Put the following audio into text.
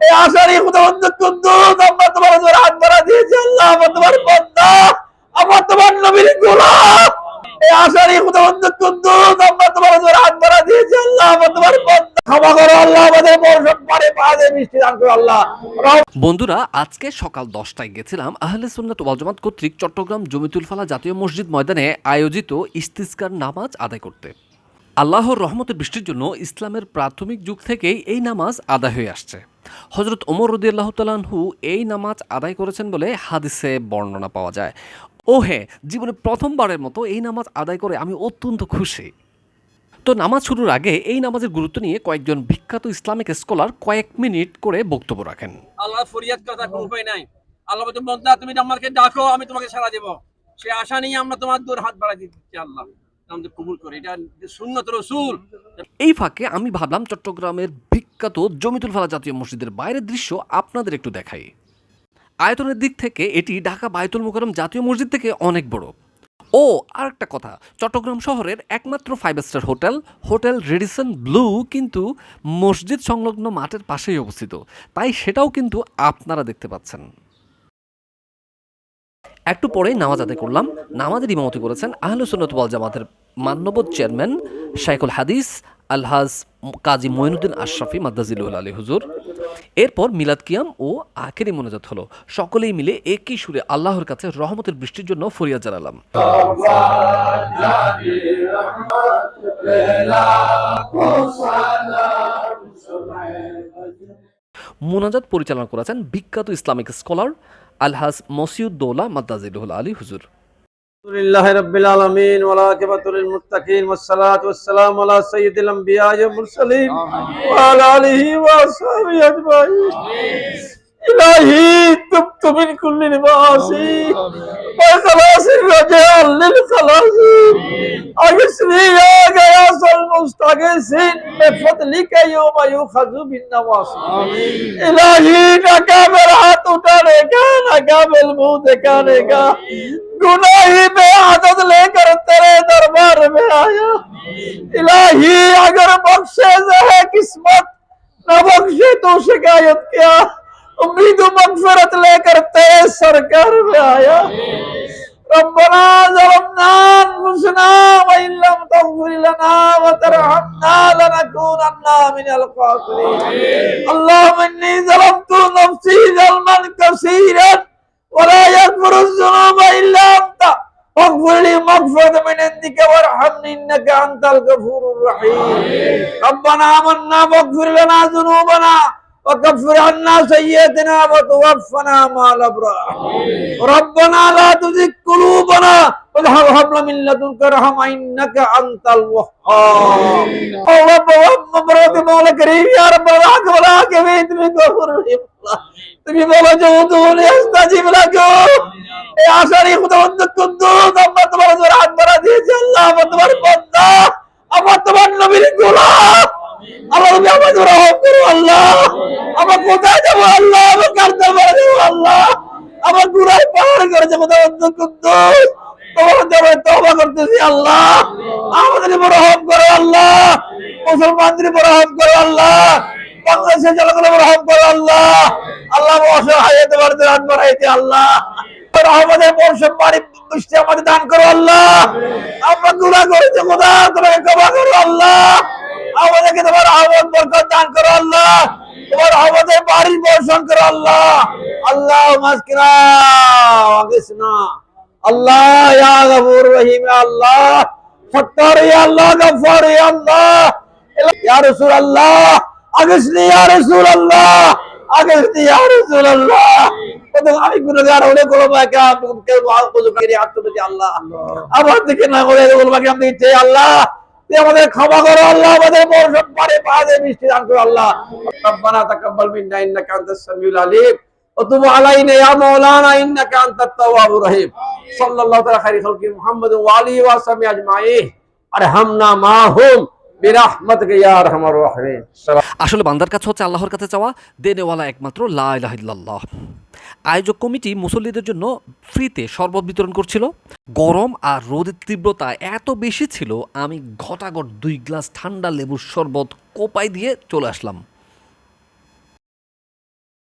এই আশারই খুদাবন্ধ কুদ্দুস আমরা তোমার উপর হাত বাড়া দিয়েছি আল্লাহ, আমরা তোমার বান্দা, আমরা তোমার নবীর গোলাম। এই আশারই খুদাবন্ধ কুদ্দুস আমরা তোমার উপর হাত বাড়া দিয়েছি আল্লাহ, আমরা তোমার বান্দা, ক্ষমা করো আল্লাহ, আমাদের বর্ষণ পারে পাহাড়ে বৃষ্টি দান করো আল্লাহ। বন্ধুরা, আজকে সকাল 10টায় গেছিলাম আহলে সুন্নাত ওয়াল জামাত কর্তৃক চট্টগ্রাম জমিতুল ফালা জাতীয় মসজিদ ময়দানে আয়োজিত ইস্তিসকার নামাজ আদায় করতে। আল্লাহর রহমতের বৃষ্টির জন্য ইসলামের প্রাথমিক যুগ থেকেই এই নামাজ আদায় হয়ে আসছে। হযরত ওমর রাদিয়াল্লাহু তাআলা আনহু এই নামাজ আদায় করেছেন বলে হাদিসে বর্ণনা পাওয়া যায়। ও হ্যাঁ, জীবনে প্রথমবারের মতো এই নামাজ আদায় করে আমি অত্যন্ত খুশি। তো নামাজ শুরুর আগে এই নামাজের গুরুত্ব নিয়ে কয়েকজন বিখ্যাত ইসলামিক স্কলার কয়েক মিনিট করে বক্তব্য রাখেন। আল্লাহ ফরিয়াদ করার কোনো উপায় নাই। আল্লাহ বলতে বান্দা তুমি আমাকে ডাকো, আমি তোমাকে সাড়া দেব। সে আশা নিয়ে আমরা তোমার দূর হাত বাড়াই দিচ্ছি আল্লাহ, আমাদের কবুল করে। এটা সুন্নাত রাসূল। এই ফাঁকে আমি ভাবলাম চট্টগ্রামের বিখ্যাত জমিতুল ফালা জাতীয় মসজিদের বাইরের দৃশ্য আপনাদের একটু দেখাই। আয়তনের দিক থেকে এটি ঢাকা বায়তুল মোকাররম জাতীয় মসজিদ থেকে অনেক বড়। ও আর একটা কথা, চট্টগ্রাম শহরের একমাত্র 5 স্টার হোটেল রেডিসন ব্লু কিন্তু মসজিদ সংলগ্ন মাঠের পাশেই অবস্থিত, তাই সেটাও কিন্তু আপনারা দেখতে পাচ্ছেন। একটু পরেই নামাজ আদায় করলাম। নামাজের ইমামতি করেছেন আহলে সুন্নাত ওয়াল জামাতের মান্যবত চেয়ারম্যান শাইখুল হাদিস আলহাজ কাজী মঈনুদ্দিন আশরাফি মাদ্দাজিলুল আলী হুজুর। এরপর মিলাদ কিয়াম ও আখেরি মোনাজাত হলো। সকলেই মিলে একই সুরে আল্লাহর কাছে রহমতের বৃষ্টির জন্য ফরিয়াদ জানালাম। মোনাজাত পরিচালনা করেছেন বিখ্যাত ইসলামিক স্কলার আলহাজ মসিউদ্দৌলা মাদ্দাজিলুল আলী হুজুর। আলহামদুলিল্লাহি রাব্বিল আলামিন ওয়া আকিবাতুল লিল মুত্তাকিন ওয়াসসালাতু ওয়াসসালামু আলা সাইয়্যিদিল আমবিয়া ওয়াল মুরসালিন ওয়া আলা আলিহি ওয়া আসহাবিহি আজমাইন। ইলাহি তুবতু মিন কুল্লি মাসি ওয়া খালাসির রাজাল লিল খালাসি আগসনি ইয়া গায়াসুল মুস্তাগিসিন বিফadlika ইয়াওমা ইউখাযু বিন নওয়াসি। ইলাহি নাকা মেরা হাত উঠানে কা নাকা মেল মুহ দেখানে কা गुनाही में आदत लेकर तेरे दरबार में आया। इलाही अगर बख्शे है किस्मत न बख्शे तो शिकायत क्या, उम्मीद मगफिरत लेकर तेरे सरकार में आया। रब्बना ज़लमना अनफुसना व इन लम तग़फिर लना व तरहमना लनकूनन्ना मिनल ख़ासिरीन। अल्लाहुम्मा इन्नी ज़लमतु नफ्सी ज़ल्मन कसीरन ولا يغفر الذنوب الا انت واغفر لي مغفرة من عندك وارحمني انك انت الغفور الرحيم. ربنا آمنا فاغفر لنا ذنوبنا وكفر عنا سيئاتنا وتوفنا مع الابرار. ربنا لا تزغ قلوبنا وهب لنا من لدنك رحمة انك انت الوهاب. رب مبروك مولا كريم يا رب العالمين তুমি গফুর রহিম। তুমি বলো যে উদুনি আস্তাজিব লাকু। এই আশারই খুদাবন্ধ কুদ্দুস আমরা তোমার উপর হাত বাড়া দিয়েছি আল্লাহ, আমরা তোমার বান্দা, আমরা তোমার নবীর গোলাম। আল্লাহ তুমি আমাদের রহম করো আল্লাহ। আমরা কোথায় যাবো আল্লাহ, আমরা কার দরবারে যাবো আল্লাহ, আমার গুনাহ পার করে যাবো খুদাবন্ধ কুদ্দুস। তোমার দরবারে তওবা করতেছি আল্লাহ, আমাদের উপর রহম করো আল্লাহ, মুসলমানদের উপর রহম করো আল্লাহ, বাংলাদেশের জনগণের উপর রহম করো আল্লাহ। আল্লাহ অসহায় তোমাদের হাত বাড়াইতে আল্লাহ, আমাদের বর্ষণ বাড়ি বৃষ্টি আমাদের দান করো আল্লাহ। আমরা গুনাহ করেছি খোদা, তোমাকে ক্ষমা করো আল্লাহ, আমাদেরকে তোমার রহমত বরকত দান করো আল্লাহ, তোমার রহমতের বাড়ি বর্ষণ করো আল্লাহ। আল্লাহ মাসকিনা ওয়াগিসনা আল্লাহ ইয়া গফুর রহিম আল্লাহ, সত্তার ইয়া আল্লাহ, গফফার ইয়া আল্লাহ, ইয়া রাসূলুল্লাহ আগসনি ইয়া রাসূলুল্লাহ আগসনি ইয়া রাসূলুল্লাহ। আমি গুনাহগার হলে গোলামাকে আপনাকে ওযু করে আত্মপ্রতি আল্লাহ আমার দিকে না করে গোলামাকে আমি দিতে আল্লাহ, তুই আমাদের ক্ষমা করো আল্লাহ, আমাদের বর্ষণ পারে পাহাড়ে বৃষ্টি দান করো আল্লাহ। রব্বানা তাকাব্বাল মিন্না ইন্নাকা আনতাস সামিউল আলিম ওয়া তুব আলাইনা ইয়া মাওলানা ইন্নাকা আনতাত তাওয়াবুর রহিম। সাল্লাল্লাহু তাআলা খাইরুল খালকি মুহাম্মদ ওয়া আলিহি ওয়া সাহবিহি আজমাইন। আরহামনা মাহুম বিরহমাতিকা ইয়া আরহামার রাহিমিন। আসলে বান্দার কাছে হচ্ছে আল্লাহর কাছে চাওয়া, দেনেওয়ালা একমাত্র লা ইলাহা ইল্লাল্লাহ। আয়োজক কমিটি মুসল্লিদের জন্য ফ্রিতে শরবত বিতরণ করছিল। গরম আর রোদের তীব্রতা এত বেশি ছিল, আমি ঘটাঘট 2 গ্লাস ঠান্ডা লেবুর শরবত কোপায় দিয়ে চলে আসলাম।